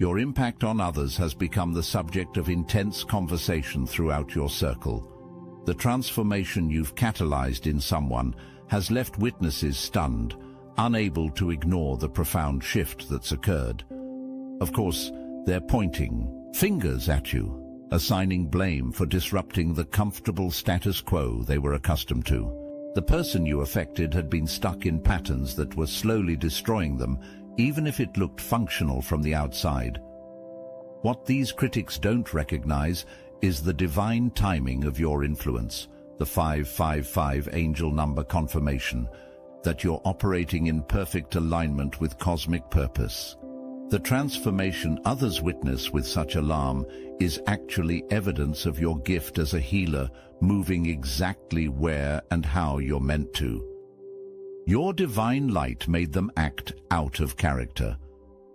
Your impact on others has become the subject of intense conversation throughout your circle. The transformation you've catalyzed in someone has left witnesses stunned, unable to ignore the profound shift that's occurred. Of course, they're pointing fingers at you, assigning blame for disrupting the comfortable status quo they were accustomed to. The person you affected had been stuck in patterns that were slowly destroying them, even if it looked functional from the outside. What these critics don't recognize is the divine timing of your influence, the 555 angel number confirmation, that you're operating in perfect alignment with cosmic purpose. The transformation others witness with such alarm is actually evidence of your gift as a healer, moving exactly where and how you're meant to. Your divine light made them act out of character.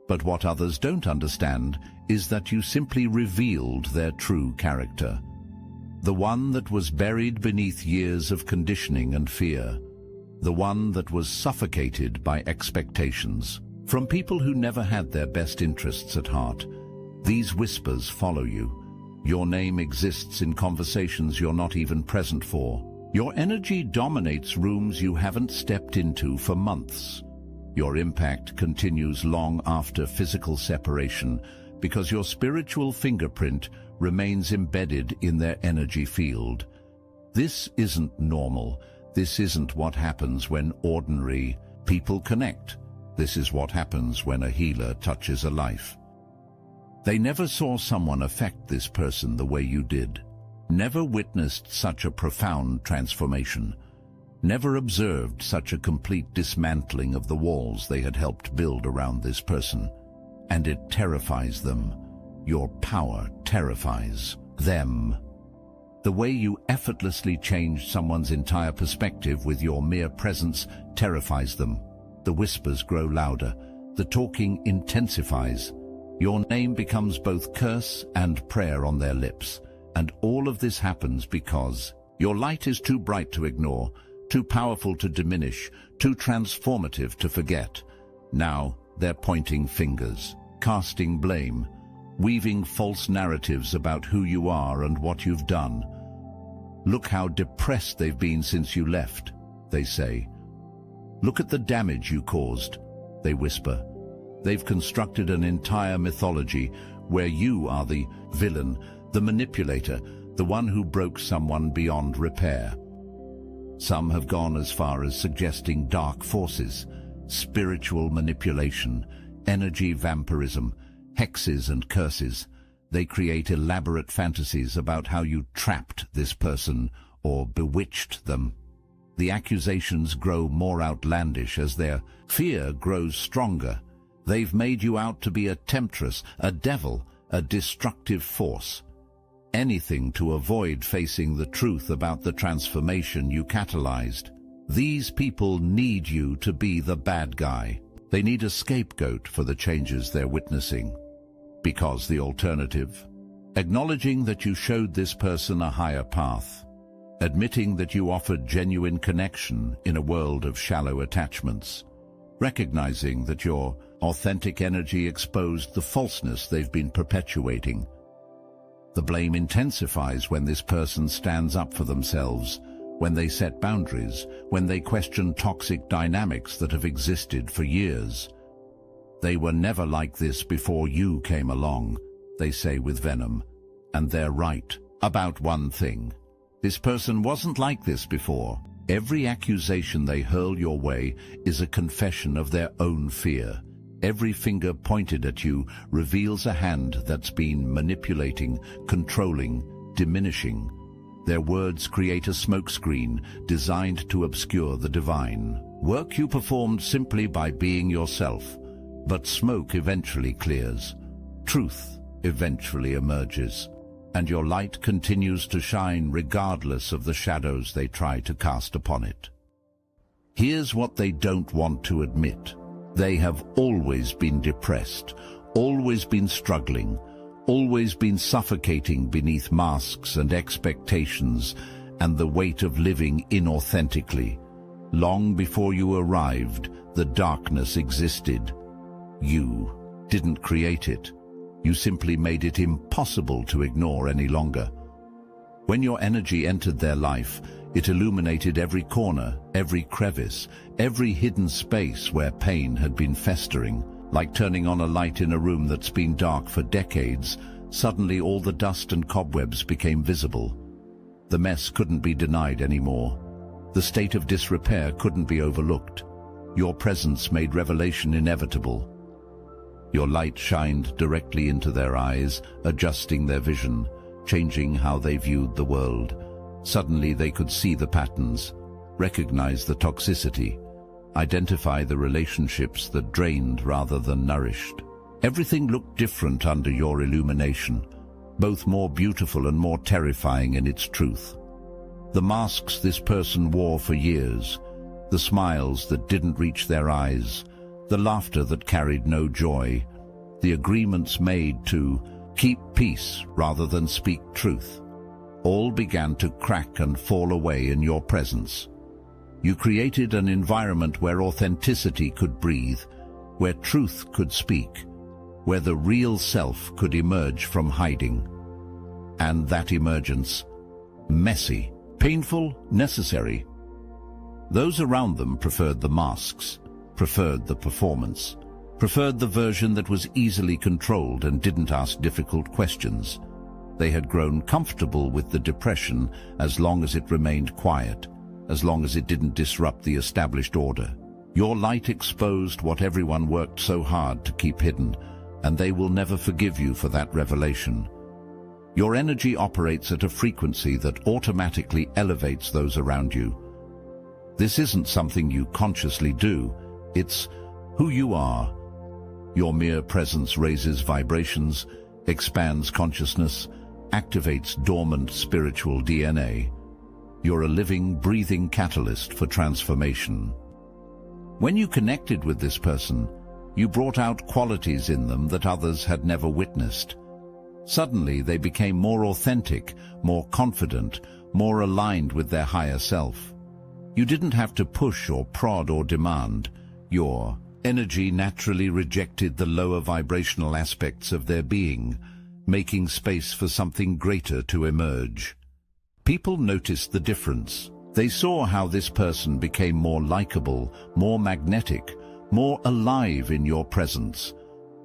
But what others don't understand is that you simply revealed their true character. The one that was buried beneath years of conditioning and fear. The one that was suffocated by expectations. From people who never had their best interests at heart. These whispers follow you. Your name exists in conversations you're not even present for. Your energy dominates rooms you haven't stepped into for months. Your impact continues long after physical separation because your spiritual fingerprint remains embedded in their energy field. This isn't normal. This isn't what happens when ordinary people connect. This is what happens when a healer touches a life. They never saw someone affect this person the way you did. Never witnessed such a profound transformation. Never observed such a complete dismantling of the walls they had helped build around this person. And it terrifies them. Your power terrifies them. The way you effortlessly changed someone's entire perspective with your mere presence terrifies them. The whispers grow louder. The talking intensifies. Your name becomes both curse and prayer on their lips. And all of this happens because your light is too bright to ignore, too powerful to diminish, too transformative to forget. Now they're pointing fingers, casting blame, weaving false narratives about who you are and what you've done. Look how depressed they've been since you left, they say. Look at the damage you caused, they whisper. They've constructed an entire mythology where you are the villain, the manipulator, the one who broke someone beyond repair. Some have gone as far as suggesting dark forces, spiritual manipulation, energy vampirism, hexes and curses. They create elaborate fantasies about how you trapped this person or bewitched them. The accusations grow more outlandish as their fear grows stronger. They've made you out to be a temptress, a devil, a destructive force. Anything to avoid facing the truth about the transformation you catalyzed. These people need you to be the bad guy. They need a scapegoat for the changes they're witnessing. Because the alternative? Acknowledging that you showed this person a higher path. Admitting that you offered genuine connection in a world of shallow attachments. Recognizing that your authentic energy exposed the falseness they've been perpetuating. The blame intensifies when this person stands up for themselves, when they set boundaries, when they question toxic dynamics that have existed for years. They were never like this before you came along, they say with venom. And they're right about one thing. This person wasn't like this before. Every accusation they hurl your way is a confession of their own fear. Every finger pointed at you reveals a hand that's been manipulating, controlling, diminishing. Their words create a smokescreen designed to obscure the divine. Work you performed simply by being yourself. But smoke eventually clears. Truth eventually emerges. And your light continues to shine regardless of the shadows they try to cast upon it. Here's what they don't want to admit. They have always been depressed, always been struggling, always been suffocating beneath masks and expectations and the weight of living inauthentically. Long before you arrived, the darkness existed. You didn't create it. You simply made it impossible to ignore any longer. When your energy entered their life, it illuminated every corner, every crevice, every hidden space where pain had been festering. Like turning on a light in a room that's been dark for decades, suddenly all the dust and cobwebs became visible. The mess couldn't be denied anymore. The state of disrepair couldn't be overlooked. Your presence made revelation inevitable. Your light shined directly into their eyes, adjusting their vision, changing how they viewed the world. Suddenly they could see the patterns, recognize the toxicity, identify the relationships that drained rather than nourished. Everything looked different under your illumination, both more beautiful and more terrifying in its truth. The masks this person wore for years, the smiles that didn't reach their eyes, the laughter that carried no joy, the agreements made to keep peace rather than speak truth, all began to crack and fall away in your presence. You created an environment where authenticity could breathe, where truth could speak, where the real self could emerge from hiding. And that emergence, messy, painful, necessary. Those around them preferred the masks, preferred the performance, preferred the version that was easily controlled and didn't ask difficult questions. They had grown comfortable with the depression as long as it remained quiet, as long as it didn't disrupt the established order. Your light exposed what everyone worked so hard to keep hidden, and they will never forgive you for that revelation. Your energy operates at a frequency that automatically elevates those around you. This isn't something you consciously do, it's who you are. Your mere presence raises vibrations, expands consciousness, activates dormant spiritual DNA. You're a living, breathing catalyst for transformation. When you connected with this person, you brought out qualities in them that others had never witnessed. Suddenly, they became more authentic, more confident, more aligned with their higher self. You didn't have to push or prod or demand. Your energy naturally rejected the lower vibrational aspects of their being, making space for something greater to emerge. People noticed the difference. They saw how this person became more likable, more magnetic, more alive in your presence.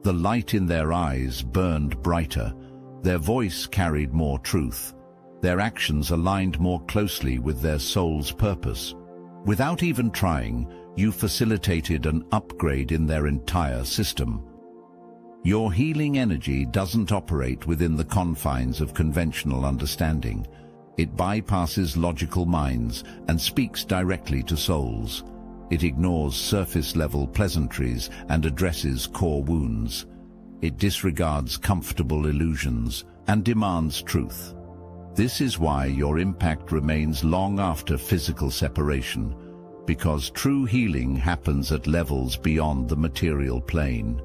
The light in their eyes burned brighter. Their voice carried more truth. Their actions aligned more closely with their soul's purpose. Without even trying, you facilitated an upgrade in their entire system. Your healing energy doesn't operate within the confines of conventional understanding. It bypasses logical minds and speaks directly to souls. It ignores surface-level pleasantries and addresses core wounds. It disregards comfortable illusions and demands truth. This is why your impact remains long after physical separation, because true healing happens at levels beyond the material plane.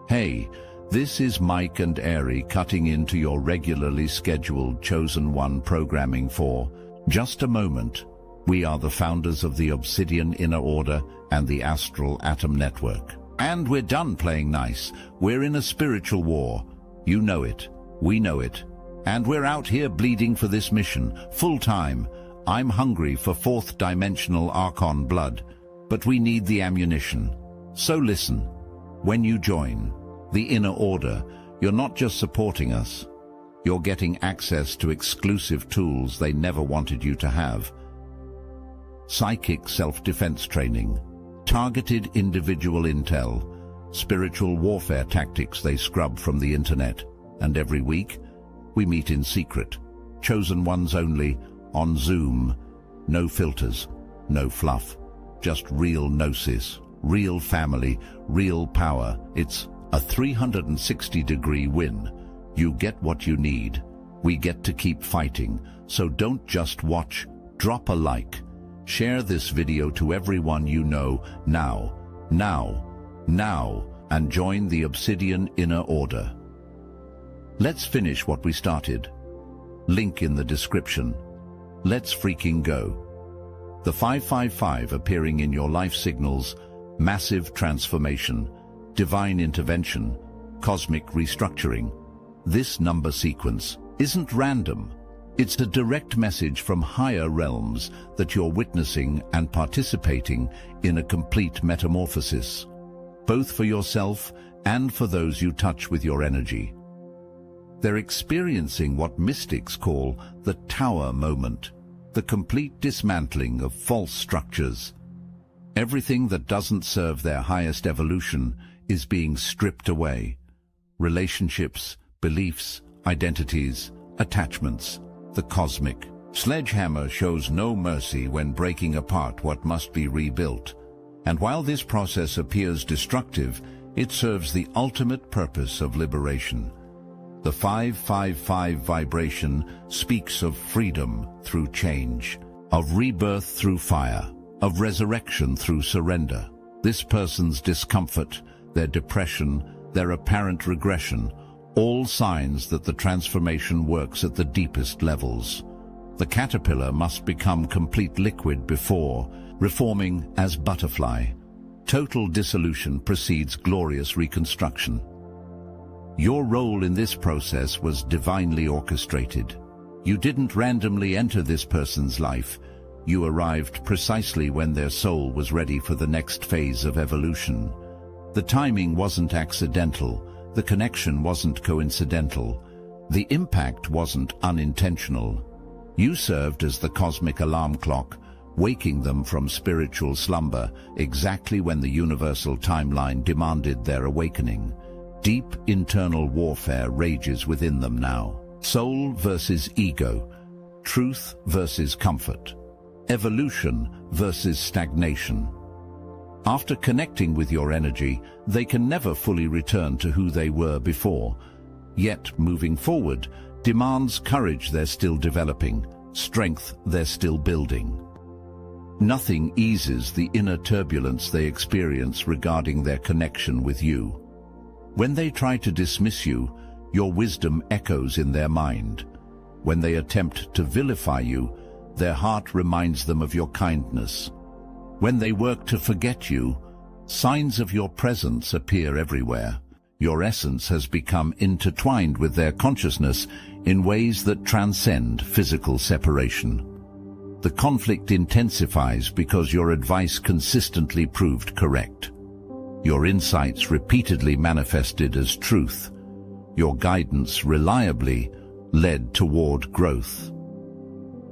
Hey, this is Mike and Airy cutting into your regularly scheduled Chosen One programming for Just a Moment. We are the founders of the Obsidian Inner Order and the Astral Atom Network. And we're done playing nice. We're in a spiritual war. You know it. We know it. And we're out here bleeding for this mission, full time. I'm hungry for fourth dimensional Archon blood, but we need the ammunition. So listen, when you join the Inner Order, you're not just supporting us. You're getting access to exclusive tools they never wanted you to have. Psychic self-defense training, targeted individual intel, spiritual warfare tactics they scrub from the internet. And every week, we meet in secret, chosen ones only, on Zoom. No filters, no fluff, just real gnosis, real family, real power. It's a 360-degree win. You get what you need. We get to keep fighting. So don't just watch, drop a like. Share this video to everyone you know now, and join the Obsidian Inner Order. Let's finish what we started. Link in the description. Let's freaking go. The 555 appearing in your life signals, massive transformation, divine intervention, cosmic restructuring. This number sequence isn't random. It's a direct message from higher realms that you're witnessing and participating in a complete metamorphosis, both for yourself and for those you touch with your energy. They're experiencing what mystics call the tower moment, the complete dismantling of false structures. Everything that doesn't serve their highest evolution is being stripped away. Relationships, beliefs, identities, attachments. The cosmic sledgehammer shows no mercy when breaking apart what must be rebuilt. And while this process appears destructive, it serves the ultimate purpose of liberation. The 555 vibration speaks of freedom through change, of rebirth through fire, of resurrection through surrender. This person's discomfort, their depression, their apparent regression, all signs that the transformation works at the deepest levels. The caterpillar must become complete liquid before, reforming as butterfly. Total dissolution precedes glorious reconstruction. Your role in this process was divinely orchestrated. You didn't randomly enter this person's life. You arrived precisely when their soul was ready for the next phase of evolution. The timing wasn't accidental. The connection wasn't coincidental. The impact wasn't unintentional. You served as the cosmic alarm clock, waking them from spiritual slumber exactly when the universal timeline demanded their awakening. Deep internal warfare rages within them now. Soul versus ego, truth versus comfort, evolution versus stagnation. After connecting with your energy, they can never fully return to who they were before. Yet, moving forward demands courage they're still developing, strength they're still building. Nothing eases the inner turbulence they experience regarding their connection with you. When they try to dismiss you, your wisdom echoes in their mind. When they attempt to vilify you, their heart reminds them of your kindness. When they work to forget you, signs of your presence appear everywhere. Your essence has become intertwined with their consciousness in ways that transcend physical separation. The conflict intensifies because your advice consistently proved correct. Your insights repeatedly manifested as truth. Your guidance reliably led toward growth.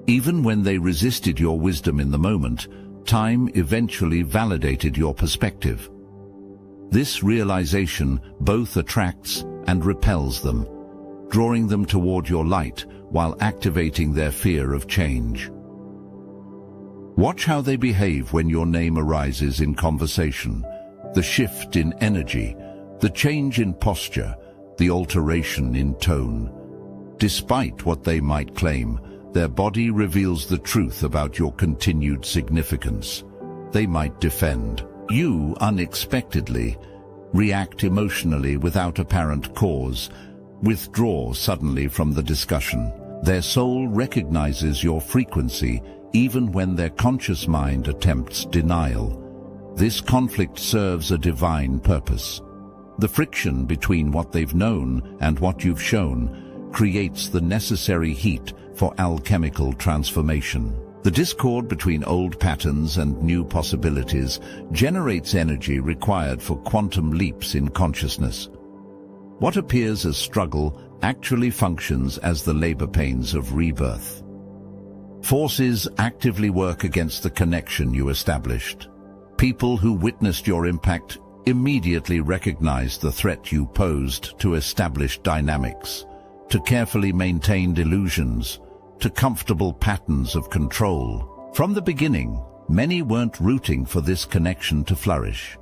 Even when they resisted your wisdom in the moment, time eventually validated your perspective. This realization both attracts and repels them, drawing them toward your light while activating their fear of change. Watch how they behave when your name arises in conversation. The shift in energy, the change in posture, the alteration in tone. Despite what they might claim, their body reveals the truth about your continued significance. They might defend you unexpectedly, react emotionally without apparent cause, withdraw suddenly from the discussion. Their soul recognizes your frequency even when their conscious mind attempts denial. This conflict serves a divine purpose. The friction between what they've known and what you've shown creates the necessary heat for alchemical transformation. The discord between old patterns and new possibilities generates energy required for quantum leaps in consciousness. What appears as struggle actually functions as the labor pains of rebirth. Forces actively work against the connection you established. People who witnessed your impact immediately recognized the threat you posed to established dynamics, to carefully maintained illusions, to comfortable patterns of control. From the beginning, many weren't rooting for this connection to flourish.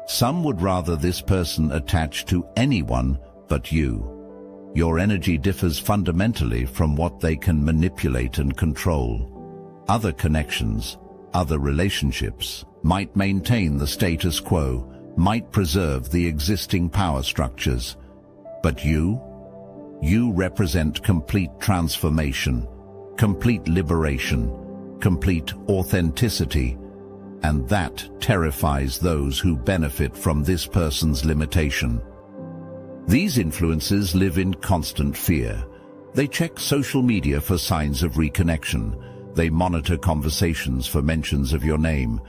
Some would rather this person attach to anyone but you. Your energy differs fundamentally from what they can manipulate and control. Other connections, other relationships, might maintain the status quo, might preserve the existing power structures. But you represent complete transformation, complete liberation, complete authenticity, and that terrifies those who benefit from this person's limitation. These influences live in constant fear. They check social media for signs of reconnection. They monitor conversations for mentions of your name.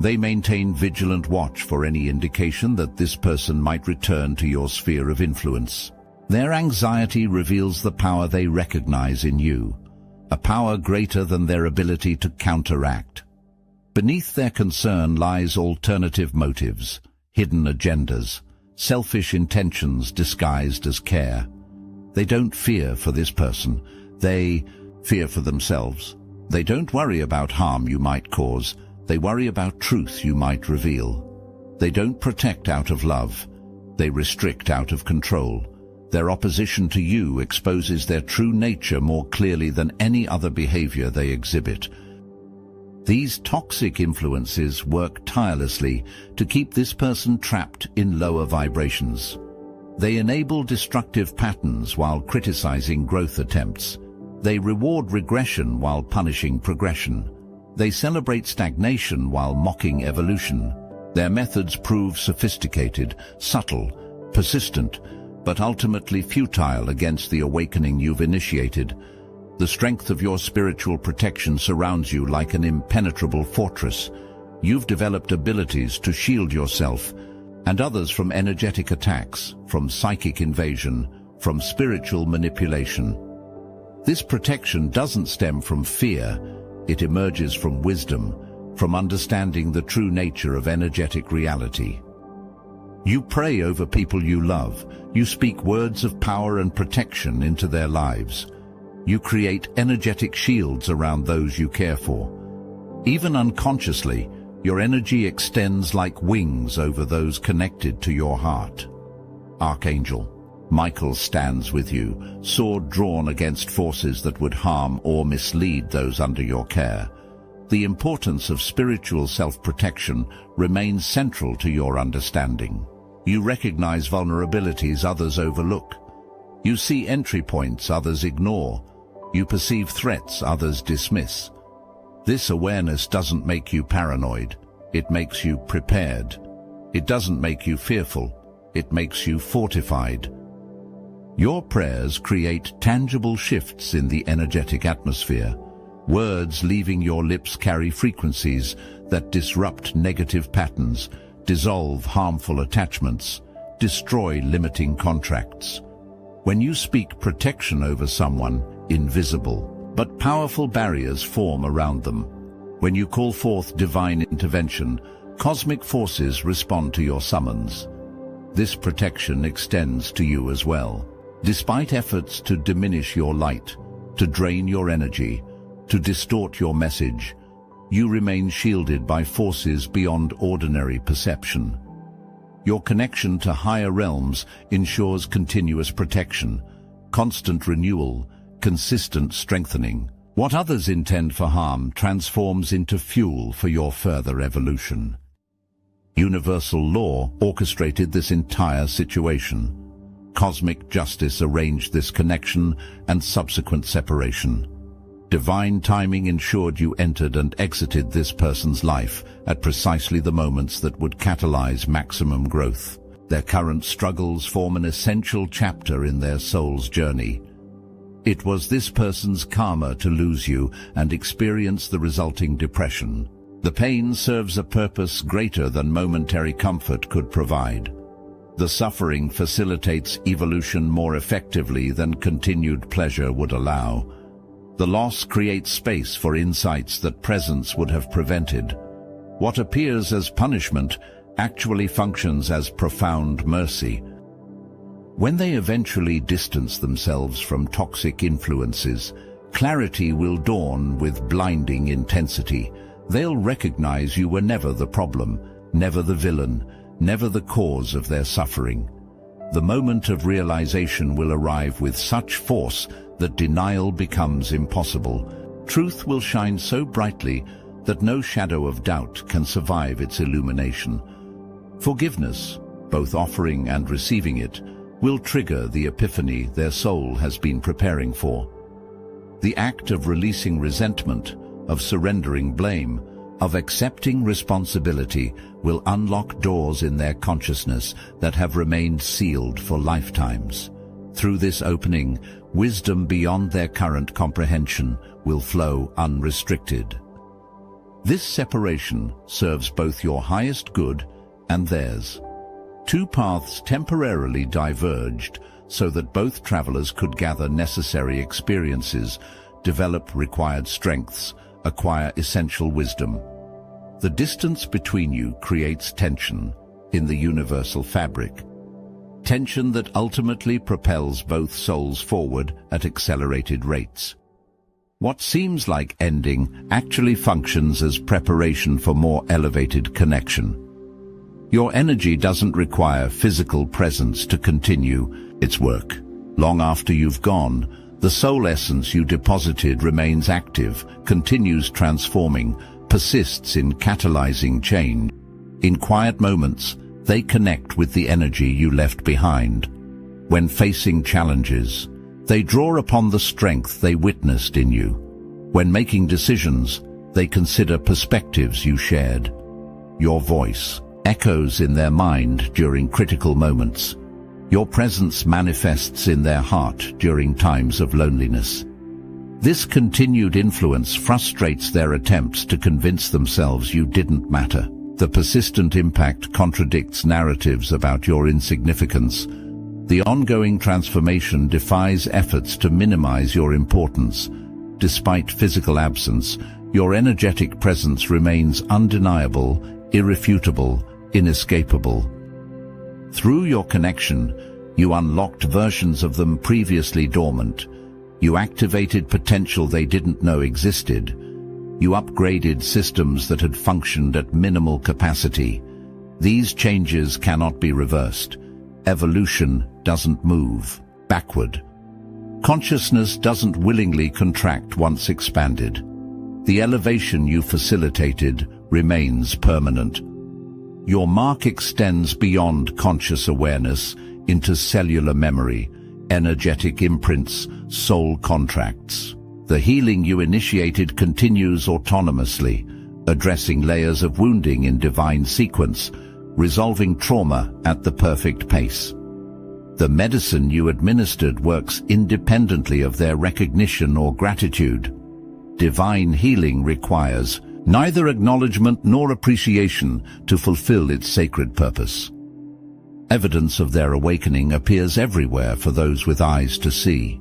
They maintain vigilant watch for any indication that this person might return to your sphere of influence. Their anxiety reveals the power they recognize in you, a power greater than their ability to counteract. Beneath their concern lies alternative motives, hidden agendas, selfish intentions disguised as care. They don't fear for this person, they fear for themselves. They don't worry about harm you might cause, they worry about truth you might reveal. They don't protect out of love, they restrict out of control. Their opposition to you exposes their true nature more clearly than any other behavior they exhibit. These toxic influences work tirelessly to keep this person trapped in lower vibrations. They enable destructive patterns while criticizing growth attempts. They reward regression while punishing progression. They celebrate stagnation while mocking evolution. Their methods prove sophisticated, subtle, persistent, but ultimately futile against the awakening you've initiated. The strength of your spiritual protection surrounds you like an impenetrable fortress. You've developed abilities to shield yourself and others from energetic attacks, from psychic invasion, from spiritual manipulation. This protection doesn't stem from fear, it emerges from wisdom, from understanding the true nature of energetic reality. You pray over people you love. You speak words of power and protection into their lives. You create energetic shields around those you care for. Even unconsciously, your energy extends like wings over those connected to your heart. Archangel Michael stands with you, sword drawn against forces that would harm or mislead those under your care. The importance of spiritual self-protection remains central to your understanding. You recognize vulnerabilities others overlook. You see entry points others ignore. You perceive threats others dismiss. This awareness doesn't make you paranoid. It makes you prepared. It doesn't make you fearful. It makes you fortified. Your prayers create tangible shifts in the energetic atmosphere. Words leaving your lips carry frequencies that disrupt negative patterns, dissolve harmful attachments, destroy limiting contracts. When you speak protection over someone, invisible but powerful barriers form around them. When you call forth divine intervention, cosmic forces respond to your summons. This protection extends to you as well. Despite efforts to diminish your light, to drain your energy, to distort your message, you remain shielded by forces beyond ordinary perception. Your connection to higher realms ensures continuous protection, constant renewal, consistent strengthening. What others intend for harm transforms into fuel for your further evolution. Universal law orchestrated this entire situation. Cosmic justice arranged this connection and subsequent separation. Divine timing ensured you entered and exited this person's life at precisely the moments that would catalyze maximum growth. Their current struggles form an essential chapter in their soul's journey. It was this person's karma to lose you and experience the resulting depression. The pain serves a purpose greater than momentary comfort could provide. The suffering facilitates evolution more effectively than continued pleasure would allow. The loss creates space for insights that presence would have prevented. What appears as punishment actually functions as profound mercy. When they eventually distance themselves from toxic influences, clarity will dawn with blinding intensity. They'll recognize you were never the problem, never the villain, never the cause of their suffering. The moment of realization will arrive with such force that denial becomes impossible. Truth will shine so brightly that no shadow of doubt can survive its illumination. Forgiveness, both offering and receiving it, will trigger the epiphany their soul has been preparing for. The act of releasing resentment, of surrendering blame, of accepting responsibility will unlock doors in their consciousness that have remained sealed for lifetimes. Through this opening, wisdom beyond their current comprehension will flow unrestricted. This separation serves both your highest good and theirs. Two paths temporarily diverged so that both travelers could gather necessary experiences, develop required strengths, acquire essential wisdom. The distance between you creates tension in the universal fabric. Tension that ultimately propels both souls forward at accelerated rates. What seems like ending actually functions as preparation for more elevated connection. Your energy doesn't require physical presence to continue its work. Long after you've gone, the soul essence you deposited remains active, continues transforming, persists in catalyzing change. In quiet moments, they connect with the energy you left behind. When facing challenges, they draw upon the strength they witnessed in you. When making decisions, they consider perspectives you shared. Your voice echoes in their mind during critical moments. Your presence manifests in their heart during times of loneliness. This continued influence frustrates their attempts to convince themselves you didn't matter. The persistent impact contradicts narratives about your insignificance. The ongoing transformation defies efforts to minimize your importance. Despite physical absence, your energetic presence remains undeniable, irrefutable, inescapable. Through your connection, you unlocked versions of them previously dormant. You activated potential they didn't know existed. You upgraded systems that had functioned at minimal capacity. These changes cannot be reversed. Evolution doesn't move backward. Consciousness doesn't willingly contract once expanded. The elevation you facilitated remains permanent. Your mark extends beyond conscious awareness into cellular memory, energetic imprints, soul contracts. The healing you initiated continues autonomously, addressing layers of wounding in divine sequence, resolving trauma at the perfect pace. The medicine you administered works independently of their recognition or gratitude. Divine healing requires neither acknowledgement nor appreciation to fulfill its sacred purpose. Evidence of their awakening appears everywhere for those with eyes to see.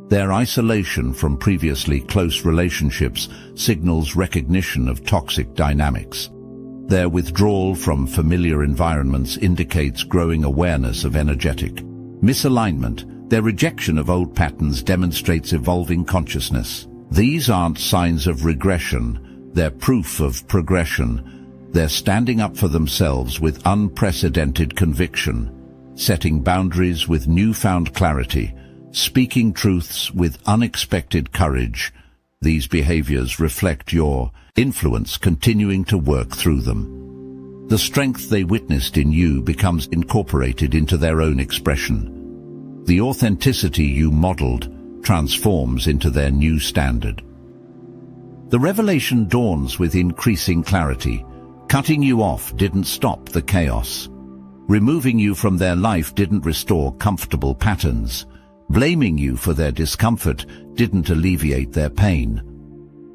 Their isolation from previously close relationships signals recognition of toxic dynamics. Their withdrawal from familiar environments indicates growing awareness of energetic misalignment. Their rejection of old patterns demonstrates evolving consciousness. These aren't signs of regression, they're proof of progression. They're standing up for themselves with unprecedented conviction, setting boundaries with newfound clarity, speaking truths with unexpected courage. These behaviors reflect your influence continuing to work through them. The strength they witnessed in you becomes incorporated into their own expression. The authenticity you modeled transforms into their new standard. The revelation dawns with increasing clarity. Cutting you off didn't stop the chaos. Removing you from their life didn't restore comfortable patterns. Blaming you for their discomfort didn't alleviate their pain.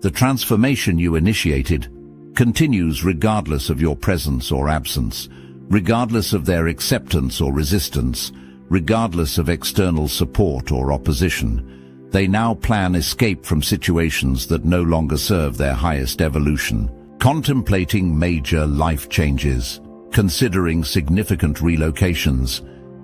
The transformation you initiated continues regardless of your presence or absence, regardless of their acceptance or resistance, regardless of external support or opposition. They now plan escape from situations that no longer serve their highest evolution, contemplating major life changes, considering significant relocations,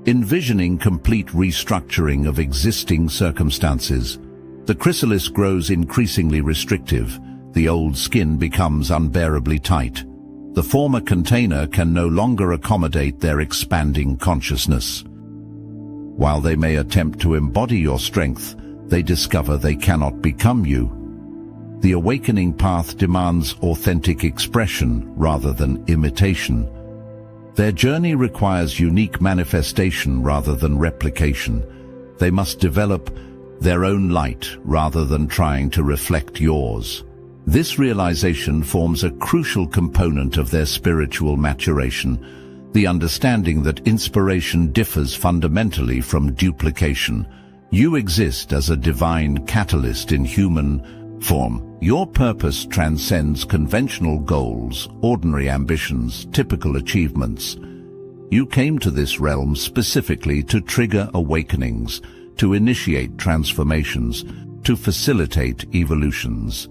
envisioning complete restructuring of existing circumstances. The chrysalis grows increasingly restrictive. The old skin becomes unbearably tight. The former container can no longer accommodate their expanding consciousness. While they may attempt to embody your strength, they discover they cannot become you. The awakening path demands authentic expression rather than imitation. Their journey requires unique manifestation rather than replication. They must develop their own light rather than trying to reflect yours. This realization forms a crucial component of their spiritual maturation, the understanding that inspiration differs fundamentally from duplication. You exist as a divine catalyst in human form. Your purpose transcends conventional goals, ordinary ambitions, typical achievements. You came to this realm specifically to trigger awakenings, to initiate transformations, to facilitate evolutions.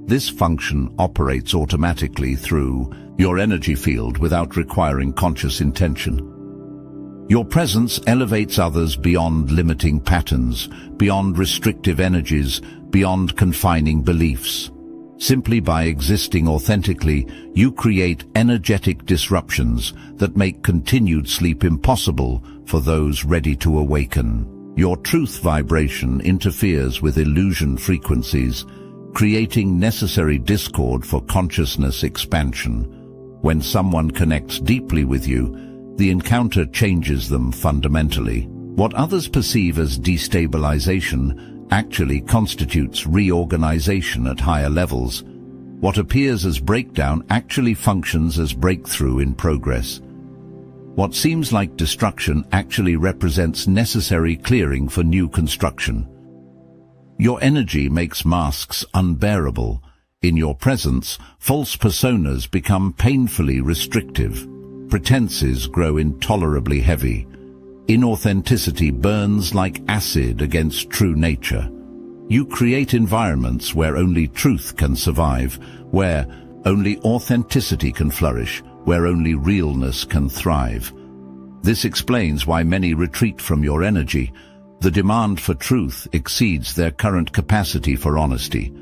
This function operates automatically through your energy field without requiring conscious intention. Your presence elevates others beyond limiting patterns, beyond restrictive energies, beyond confining beliefs. Simply by existing authentically, you create energetic disruptions that make continued sleep impossible for those ready to awaken. Your truth vibration interferes with illusion frequencies, creating necessary discord for consciousness expansion. When someone connects deeply with you, the encounter changes them fundamentally. What others perceive as destabilization actually constitutes reorganization at higher levels. What appears as breakdown actually functions as breakthrough in progress. What seems like destruction actually represents necessary clearing for new construction. Your energy makes masks unbearable. In your presence, false personas become painfully restrictive. Pretenses grow intolerably heavy. Inauthenticity burns like acid against true nature. You create environments where only truth can survive, where only authenticity can flourish, where only realness can thrive. This explains why many retreat from your energy. The demand for truth exceeds their current capacity for honesty.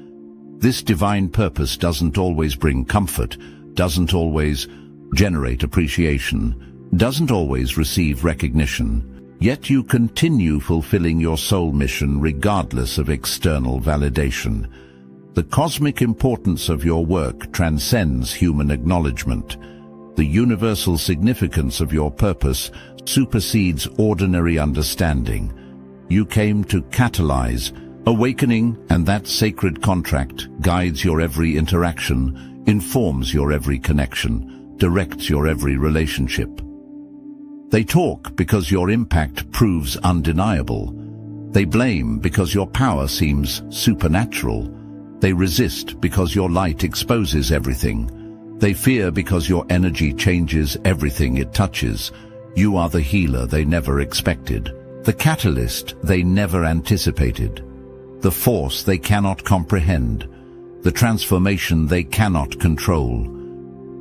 This divine purpose doesn't always bring comfort, doesn't always generate appreciation, doesn't always receive recognition. Yet you continue fulfilling your soul mission regardless of external validation. The cosmic importance of your work transcends human acknowledgement. The universal significance of your purpose supersedes ordinary understanding. You came to catalyze, awakening, and that sacred contract guides your every interaction, informs your every connection, directs your every relationship. They talk because your impact proves undeniable. They blame because your power seems supernatural. They resist because your light exposes everything. They fear because your energy changes everything it touches. You are the healer they never expected, the catalyst they never anticipated, the force they cannot comprehend, the transformation they cannot control.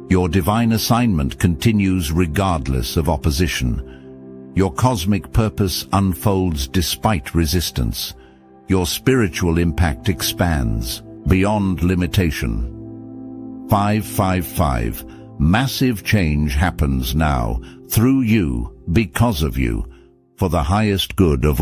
Your divine assignment continues regardless of opposition. Your cosmic purpose unfolds despite resistance. Your spiritual impact expands beyond limitation. 555. Massive change happens now, through you, because of you, for the highest good of all.